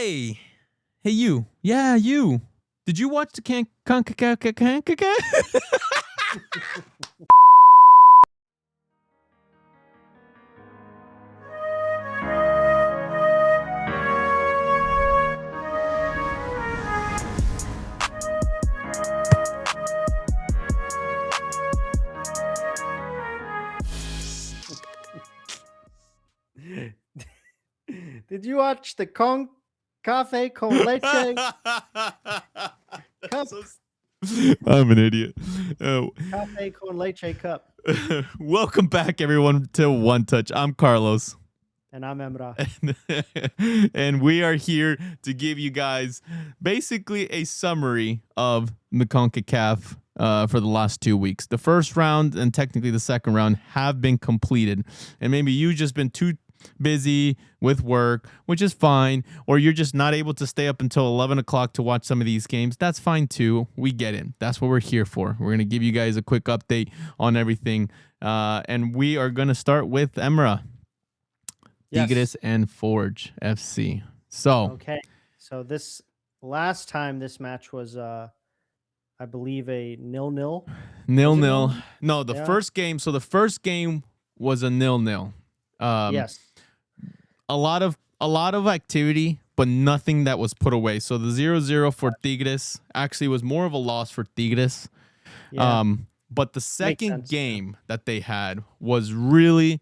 Hey, you. Yeah, you. Did you watch the CONCACAF? Did you watch the Cafe con Leche Cup? I'm an idiot. Cafe con Leche Cup. Welcome back, everyone, to One Touch. I'm Carlos. And I'm Emra. And we are here to give you guys basically a summary of the CONCACAF for the last 2 weeks. The first round and technically the second round have been completed. And maybe you've just been too busy with work, which is fine, or you're just not able to stay up until 11 o'clock to watch some of these games. That's fine too. We get it. That's what we're here for. We're going to give you guys a quick update on everything. And we are going to start with Emra. Yes. Tigres and Forge FC. So okay. So this last time this match was I believe a 0-0. 0-0. No, the first game. So the first game was a 0-0. Yes. A lot of activity, but nothing that was put away. So the 0-0 for Tigres actually was more of a loss for Tigres. Yeah. But the second game that they had was really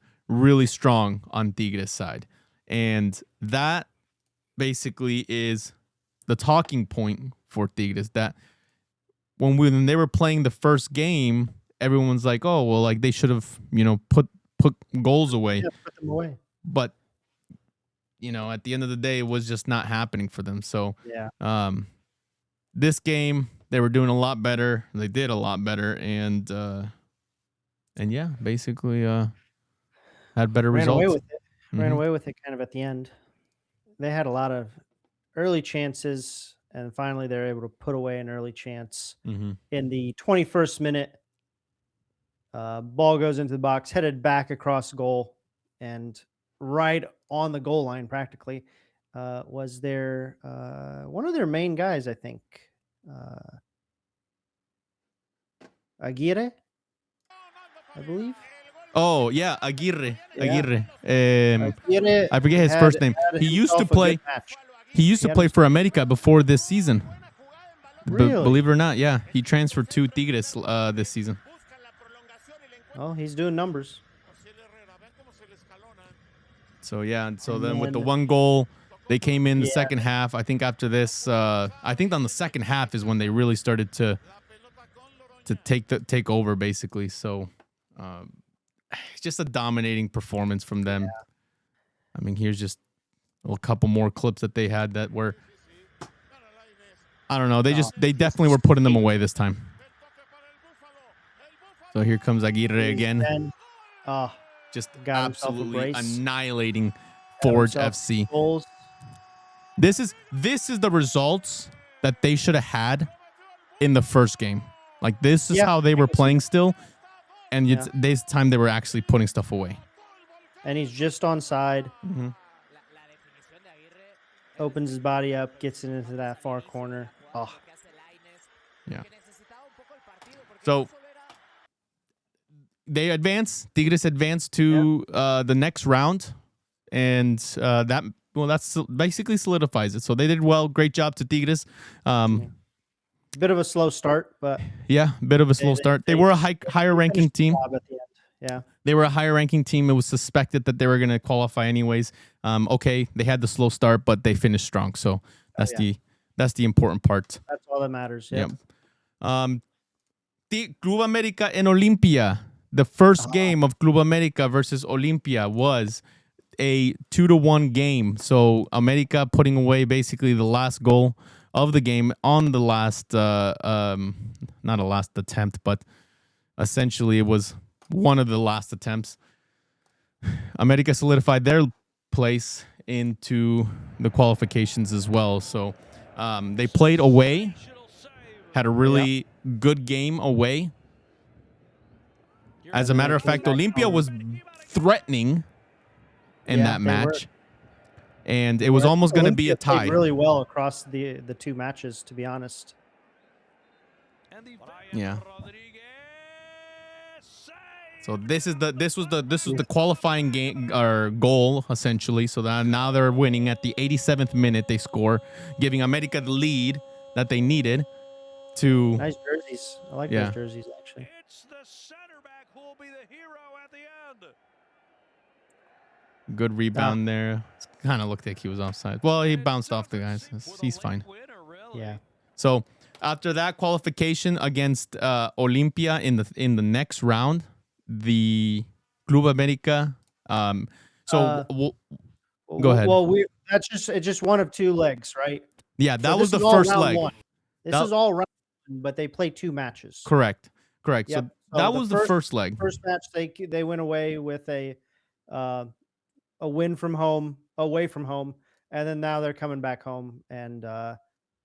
strong on Tigres' side. And that basically is the talking point for Tigres, that when they were playing the first game, everyone's like, oh, well, like they should have, put goals away. Yeah, put them away. But, at the end of the day, it was just not happening for them. So this game, they were doing a lot better. They did a lot better. And yeah, basically had better results. Ran away with it kind of at the end. They had a lot of early chances, and finally they're able to put away an early chance. In the 21st minute. Ball goes into the box, headed back across goal, and right on the goal line practically was their one of their main guys, I think. Aguirre, I believe. Oh, yeah, Aguirre. Yeah. Aguirre. I forget his first name. He used to play for America before this season. Really? Believe it or not, yeah. He transferred to Tigres this season. Oh, he's doing numbers. So, yeah. So then with the one goal, they came in the second half. I think after this, I think on the second half is when they really started to take over, basically. So, just a dominating performance from them. Yeah. I mean, here's just a couple more clips that they had that were, I don't know. They definitely were putting them away this time. So here comes Aguirre again. Just absolutely annihilating Forge FC. Goals. This is the results that they should have had in the first game. Like, this is how they were playing still. And this time they were actually putting stuff away. And he's just onside. Opens his body up, gets it into that far corner. Oh. Yeah. So they Tigres advanced to the next round, and that's basically solidifies it. So they did well. Great job to Tigres. Bit of a slow start, but bit of a slow start. They were a higher ranking team. At the end. Yeah, they were a higher ranking team. It was suspected that they were going to qualify anyways. Okay, they had the slow start, but they finished strong. So that's the important part. That's all that matters. Yep. The Club America and Olimpia. The first game of Club America versus Olimpia was a 2-1 game. So America putting away basically the last goal of the game on the last, not a last attempt, but essentially it was one of the last attempts. America solidified their place into the qualifications as well. So they played away, had a really good game away. As a matter of fact, Olimpia was threatening in that match. and it was almost going to be a Olympia played tie. really well across the two matches, to be honest. Yeah. So this was the qualifying game or goal essentially. So that now they're winning at the 87th minute. They score, giving America the lead that they needed to. Nice jerseys. I like those jerseys actually. It's the center back who will be the hero at the end. Good rebound there. Kind of looked like he was offside. Well, he bounced off the guys. He's fine. Yeah. So after that qualification against Olympia in the next round, the Club America. Go ahead. Well, it's just one of two legs, right? Yeah, that was the first leg. This is all round one, but they play two matches. Correct. Yep. So that was the first leg. First match, they went away with a win from home, away from home, and then now they're coming back home and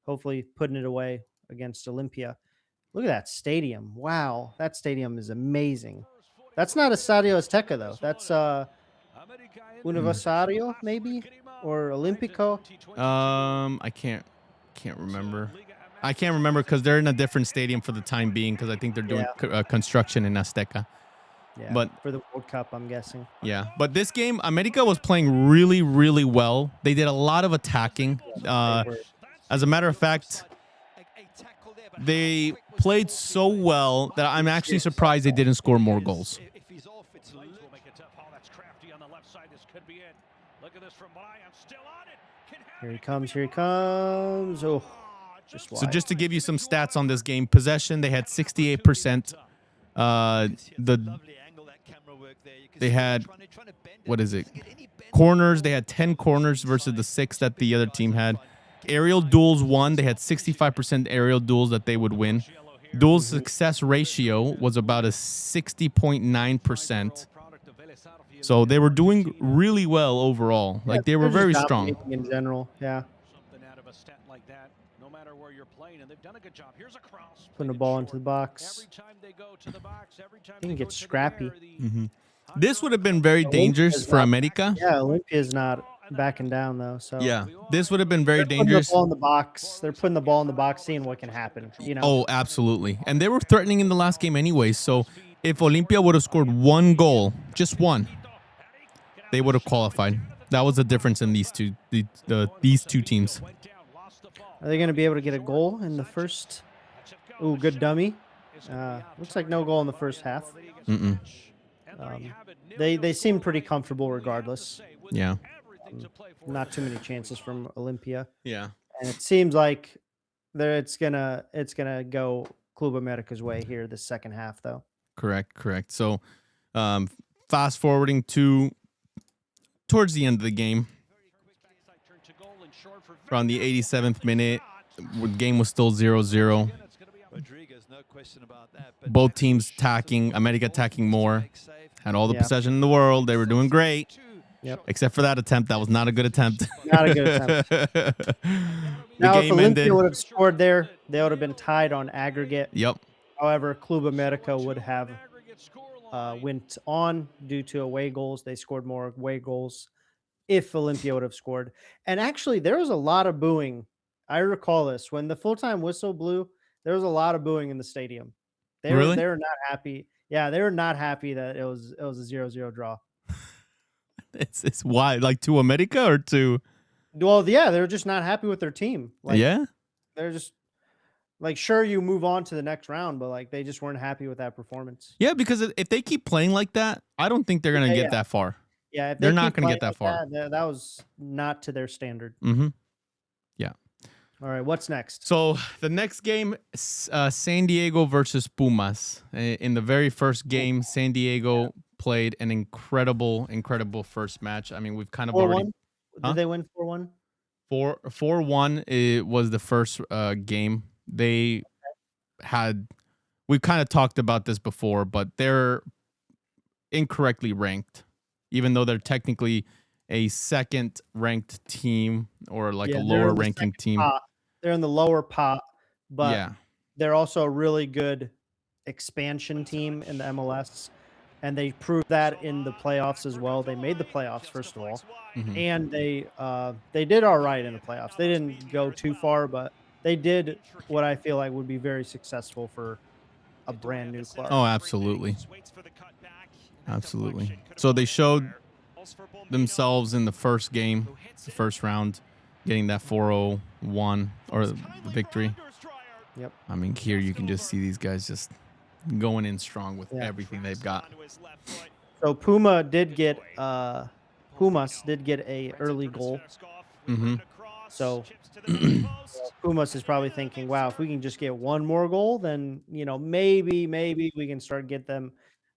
hopefully putting it away against Olympia. Look at that stadium! Wow, that stadium is amazing. That's not Estadio Azteca though. That's Universitario maybe, or Olímpico. I can't remember. I can't remember because they're in a different stadium for the time being because I think they're doing construction in Azteca. Yeah, but for the World Cup, I'm guessing. Yeah, but this game, America was playing really, really well. They did a lot of attacking. As a matter of fact, they played so well that I'm actually surprised they didn't score more goals. Here he comes. Here he comes. Oh, just wide. So just to give you some stats on this game, possession, they had 68%. They had, what is it? Corners, they had 10 corners versus the 6 that the other team had. Aerial duels won. They had 65% aerial duels that they would win. Duel success ratio was about a 60.9%. So they were doing really well overall. Like they were very strong. In general, yeah. Putting the ball into the box. He can get scrappy. This would have been very dangerous for America. Yeah, Olympia's not backing down though. So yeah, this would have been very dangerous. The ball in the box. They're putting the ball in the box, seeing what can happen. You know. Oh, absolutely. And they were threatening in the last game anyway. So if Olympia would have scored one goal, just one, they would have qualified. That was the difference in these two teams. Are they going to be able to get a goal in the first? Ooh, good dummy. Looks like no goal in the first half. They seem pretty comfortable regardless. Yeah. Not too many chances from Olympia. Yeah. And it seems like it's gonna go Club America's way here this second half though. Correct. So fast forwarding towards the end of the game. Around the 87th minute, the game was still 0-0. Both teams attacking, America attacking more. Had all the possession in the world. They were doing great. Yep. Except for that attempt. That was not a good attempt. Not a good attempt. Now, if Olympia would have scored there, they would have been tied on aggregate. Yep. However, Club America would have went on due to away goals. They scored more away goals if Olympia would have scored. And actually, there was a lot of booing. I recall this. When the full-time whistle blew, there was a lot of booing in the stadium. They were not happy. Yeah, they were not happy that it was a 0-0 draw. It's why, like to America or to? Well, yeah, they were just not happy with their team. Like, yeah, they're just like, sure, you move on to the next round, but like they just weren't happy with that performance. Yeah, because if they keep playing like that, I don't think they're gonna get that far. Yeah, they're not gonna get that far. That was not to their standard. Yeah. All right, what's next? So the next game, San Diego versus Pumas. In the very first game, San Diego played an incredible first match. I mean, we've kind of 4-1? already. Did they win 4-1? 4-1. It was the first game. They had. We've kind of talked about this before, but they're incorrectly ranked, even though they're technically a second ranked team or like a lower ranking team. They're in the lower pot, but they're also a really good expansion team in the MLS. and they proved that in the playoffs as well. They made the playoffs, first of all, and they did all right in the playoffs. They didn't go too far, but they did what I feel like would be very successful for a brand new club. Oh, absolutely. Absolutely. So they showed themselves in the first game, the first round, getting that 4-0-1 or the victory. Yep. I mean, here you can just see these guys just going in strong with everything they've got. So Pumas did get a early goal. So Pumas is probably thinking, wow, if we can just get one more goal, then maybe we can start get them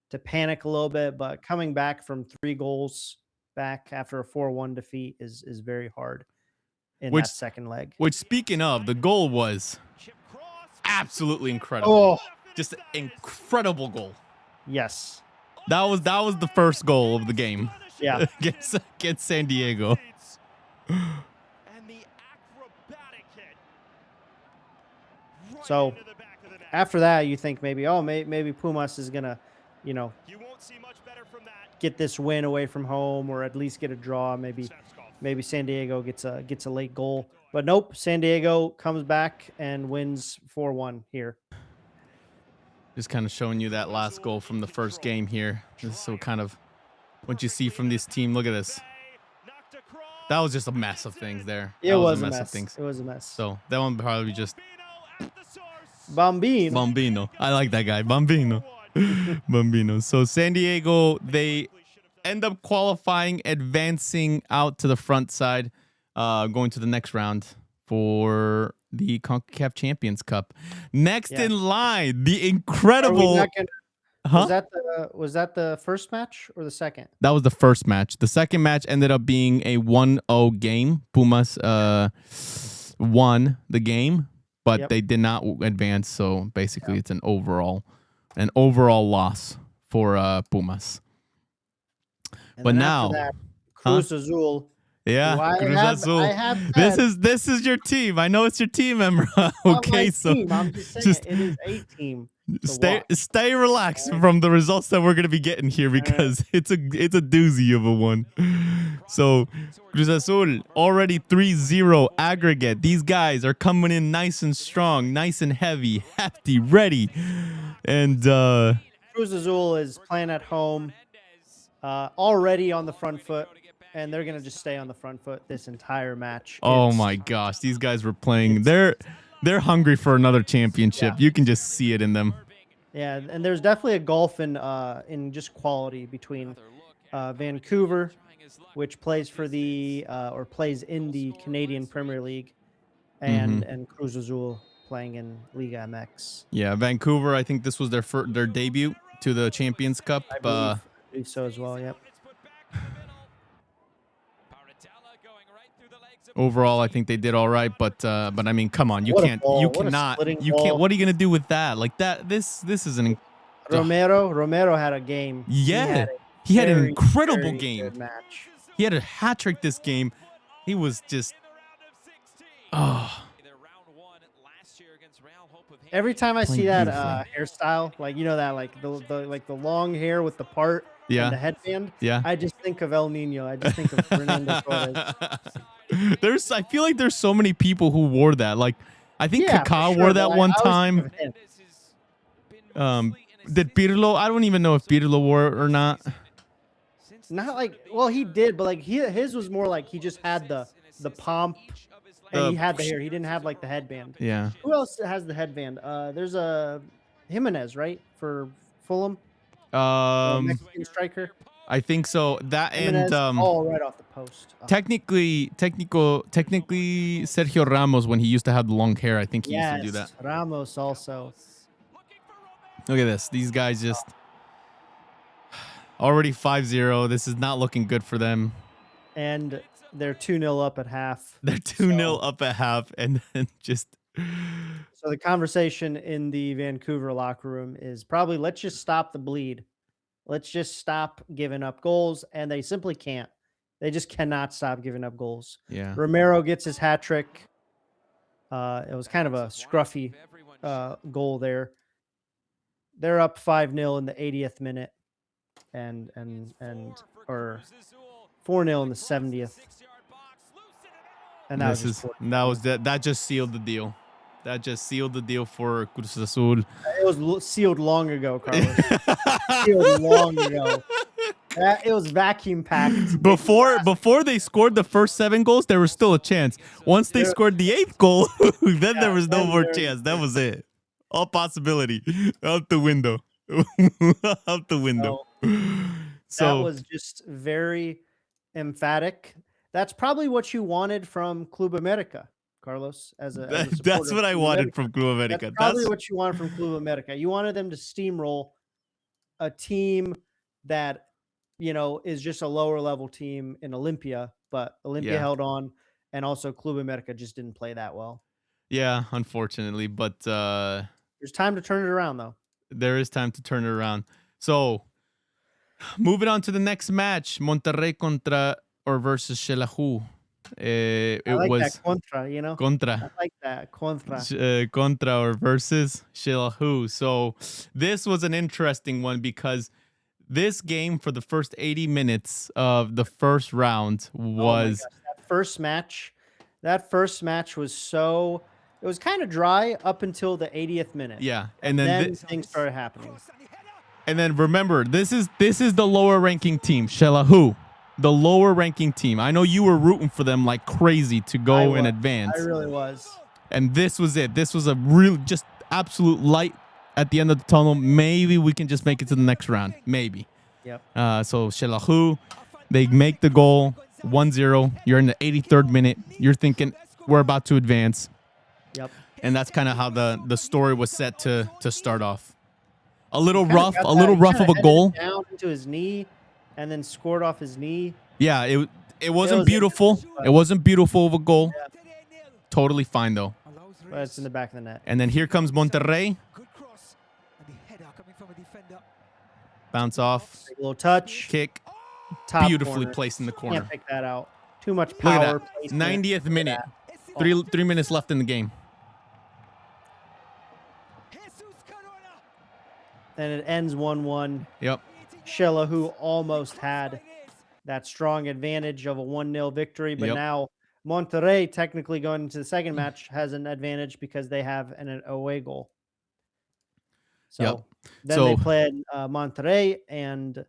to panic a little bit. But coming back from 3 goals back after a 4-1 defeat is very hard in that second leg. Which, speaking of, the goal was absolutely incredible. Oh, just an incredible goal. Yes. That was the first goal of the game. Yeah. against San Diego. So after that, you think maybe, maybe Pumas is gonna, get this win away from home, or at least get a draw. Maybe San Diego gets a late goal, but nope. San Diego comes back and wins 4-1 here. Just kind of showing you that last goal from the first game here. This is so kind of what you see from this team. Look at this. That was just a mess of things there. It was a mess of things. It was a mess. So that one probably just Bambino. I like that guy. Bambino. Bambino. So San Diego, they end up qualifying, advancing out to the front side, going to the next round for the CONCACAF Champions Cup. Next in line, the incredible. Was that the first match or the second? That was the first match. The second match ended up being a 1-0 game. Pumas won the game, but they did not advance. So basically, it's an overall loss for Pumas. And but now, that, Cruz Azul. Yeah, Cruz Azul. This is your team. I know it's your team, Emra. Okay, so I'm just saying, it is a team. Stay relaxed from the results that we're gonna be getting here, because it's a doozy of a one. So Cruz Azul already 3-0 aggregate. These guys are coming in nice and strong, nice and heavy, hefty, ready. And Cruz Azul is playing at home, already on the front foot. And they're going to just stay on the front foot this entire match. Oh my gosh, these guys were playing. They're hungry for another championship. You can just see it in them. Yeah, and there's definitely a gulf in just quality between Vancouver, which plays for or plays in the Canadian Premier League, and Cruz Azul playing in Liga MX. Yeah, Vancouver, I think this was their debut to the Champions Cup. I believe so as well, yep. Overall, I think they did all right, but I mean, come on, you can't. What are you gonna do with that? Like that, this is an. Romero had a game. Yeah, he had an incredible game. Match. He had a hat trick this game. He was just. Oh. Every time I see that hairstyle, like that, like the long hair with the part and the headband, I just think of El Nino. I just think of Fernando Torres. I feel like there's so many people who wore that. Like, I think Kaká wore that one time. Did Pirlo? I don't even know if Pirlo wore it or not. Not like, well, he did, but like his was more like he just had the pomp. And he had the hair. He didn't have like the headband. Yeah. Who else has the headband? There's a Jimenez, right, for Fulham. Mexican striker. I think so. That Jimenez, and all right off the post. Technically, Sergio Ramos, when he used to have the long hair, I think he used to do that. Ramos also. Look at this. These guys just already 5-0. This is not looking good for them. And they're 2-0 up at half. They're 2-0 up at half, and then just. So the conversation in the Vancouver locker room is probably, let's just stop the bleed. Let's just stop giving up goals, and they simply can't. They just cannot stop giving up goals. Yeah. Romero gets his hat trick. It was kind of a scruffy goal there. They're up 5-0 in the 80th minute. or 4-0 in the 70th. And that was just that just sealed the deal. That just sealed the deal for Cruz Azul. It was sealed long ago, Carlos. Sealed long ago. It was vacuum packed. Before they scored the first 7 goals, there was still a chance. Once they scored the 8th goal, then there was no more chance. That was it. All possibility out the window. Out the window. So that was just very emphatic. That's probably what you wanted from Club America, Carlos. That's what I wanted from Club America. That's probably what you wanted from Club America. You wanted them to steamroll a team that, you know, is just a lower level team in Olympia, but Olympia held on, and also Club America just didn't play that well. Yeah, unfortunately, but there's time to turn it around, though. There is time to turn it around. So, moving on to the next match, Monterrey versus Xelajú. It was that contra, you know. Contra. I like that contra. Contra or versus Xelajú. So, this was an interesting one because this game for the first 80 minutes of the first round was that first match. That first match was so. It was kind of dry up until the 80th minute. Yeah, and then things started happening. And then remember, this is the lower ranking team, Xelajú, the lower ranking team. I know you were rooting for them like crazy to go in advance. I really was. And this was it. This was a real, just absolute light at the end of the tunnel. Maybe we can just make it to the next round. Maybe. Yep. So Xelajú, they make the goal 1-0. You're in the 83rd minute. You're thinking we're about to advance. Yep. And that's kind of how the story was set to start off. A little rough of a goal. Down to his knee, and then scored off his knee. Yeah, it wasn't beautiful. It wasn't beautiful of a goal. Yeah. Totally fine though. But it's in the back of the net. And then here comes Monterrey. Bounce off. A little touch. Kick. Top beautifully corner. placed in the corner. Can't pick that out. Too much power. Look at that. 90th minute. Three minutes left in the game. And it ends 1-1. Yep. Xelajú almost had that strong advantage of a 1-0 victory, but now Monterrey, technically going into the second match, has an advantage because they have an away goal. So then they played Monterrey, and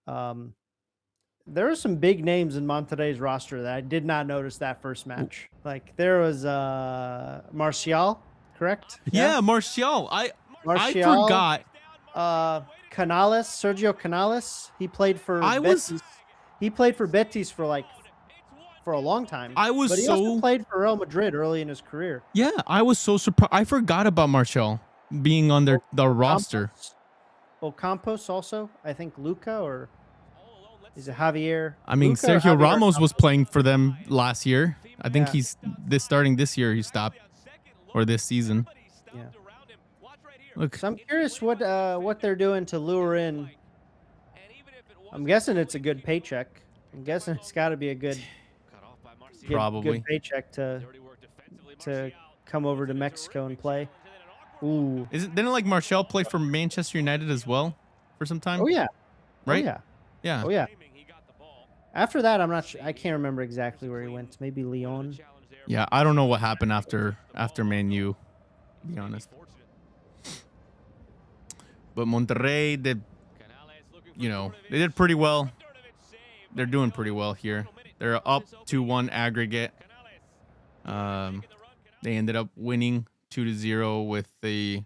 there were some big names in Monterrey's roster that I did not notice that first match. Like there was Martial, correct? Yeah, Martial. I forgot. Canales, Sergio Canales. He played for Betis. He played for Betis for a long time. But he also played for Real Madrid early in his career. Yeah, I was so surprised. I forgot about Martial being on the roster. Ocampos also. I think Luca, or is it Javier? I mean, Luca Sergio Ramos was playing for them last year. I think he's starting this year. He stopped, or this season. Yeah. Look. So I'm curious what they're doing to lure in. I'm guessing it's a good paycheck. I'm guessing it's got to be a good paycheck to come over to Mexico and play. Ooh. Didn't like Martial play for Manchester United as well for some time? Oh yeah. Right? Oh, yeah. Yeah. Oh yeah. After that, I'm not sure. I can't remember exactly where he went. Maybe Lyon. Yeah, I don't know what happened after Man U, to be honest. But Monterrey, they did pretty well. They're doing pretty well here. They're up 2-1 aggregate. They ended up winning 2-0 with the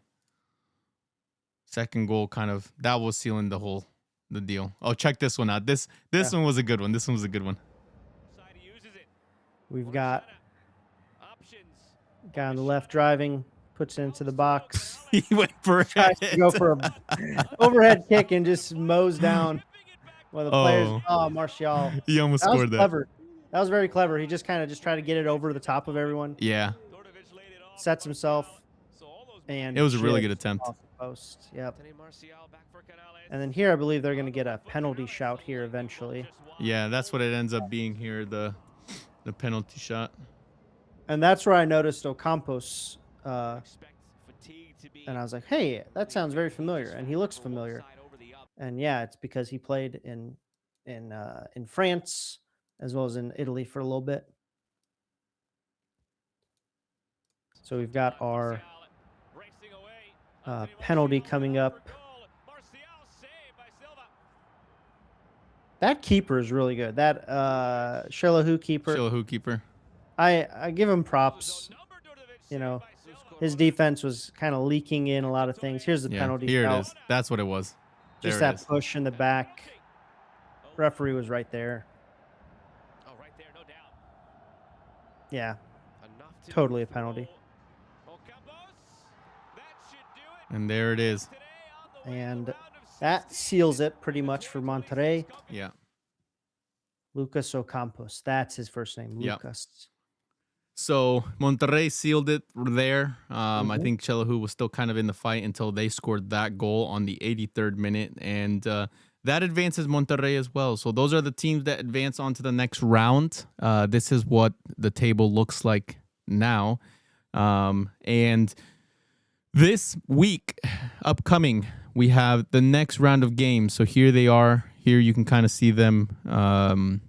second goal. Kind of that was sealing the deal. Oh, check this one out. This one was a good one. This one was a good one. We've got guy on the left driving. Puts it into the box. He went for tries to go for an overhead kick and just mows down one of the players. Oh, Martial. He almost scored that. Clever. That was very clever. He just kind of tried to get it over the top of everyone. Yeah. Sets himself. And it was a really good attempt. Off the post. Yep. And then here, I believe they're going to get a penalty shout here eventually. Yeah, that's what it ends up being here, the penalty shot. And that's where I noticed Ocampos. And I was like, hey, that sounds very familiar. And he looks familiar. And yeah, it's because he played in France as well as in Italy for a little bit. So we've got our penalty coming up. That keeper is really good. That Shelahu keeper. Shelahu keeper. I give him props. You know, his defense was kind of leaking in a lot of things. Here's the penalty. Here it is. That's what it was. Just that push in the back. Referee was right there. Oh, right there, no doubt. Yeah, totally a penalty. And there it is. And that seals it pretty much for Monterrey. Yeah. Lucas Ocampos. That's his first name, Lucas. Yep. So Monterrey sealed it there. I think Shelahu was still kind of in the fight until they scored that goal on the 83rd minute. And that advances Monterrey as well. So those are the teams that advance on to the next round. This is what the table looks like now. And this week, upcoming, we have the next round of games. So here they are. Here you can kind of see them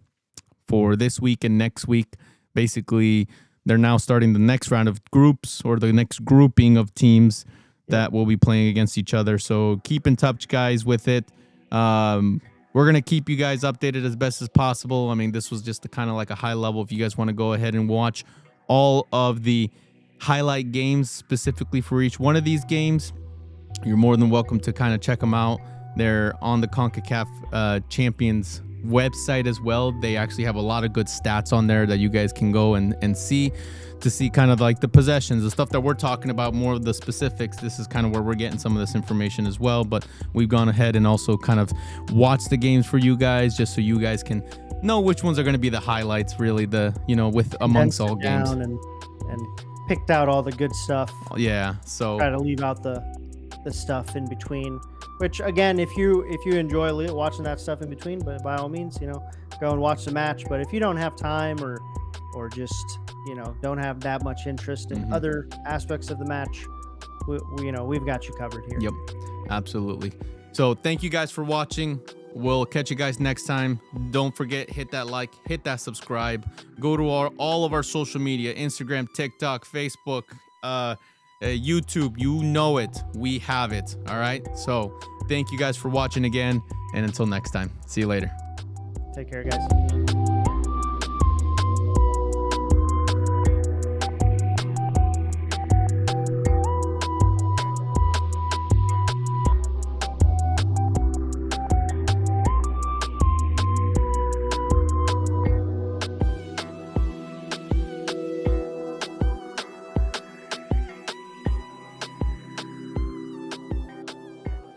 for this week and next week. Basically, they're now starting the next round of groups or the next grouping of teams that will be playing against each other. So keep in touch, guys, with it. We're going to keep you guys updated as best as possible. I mean, this was just kind of like a high level. If you guys want to go ahead and watch all of the highlight games specifically for each one of these games, you're more than welcome to kind of check them out. They're on the CONCACAF Champions website as well. They actually have a lot of good stats on there that you guys can go and see to see kind of like the possessions, the stuff that we're talking about, more of the specifics. This is kind of where we're getting some of this information as well, but we've gone ahead and also kind of watched the games for you guys just so you guys can know which ones are going to be the highlights, really, the, you know, with amongst all games. And picked out all the good stuff. Yeah, so try to leave out the stuff in between, which again, if you enjoy watching that stuff in between, but by all means, you know, go and watch the match. But if you don't have time or just, you know, don't have that much interest in other aspects of the match, we you know, we've got you covered here. Yep, absolutely. So thank you guys for watching. We'll catch you guys next time. Don't forget, hit that like, hit that subscribe. Go to all of our social media, Instagram, TikTok, Facebook, YouTube. You know it. We have it. All right. So thank you guys for watching again. And until next time, see you later. Take care, guys.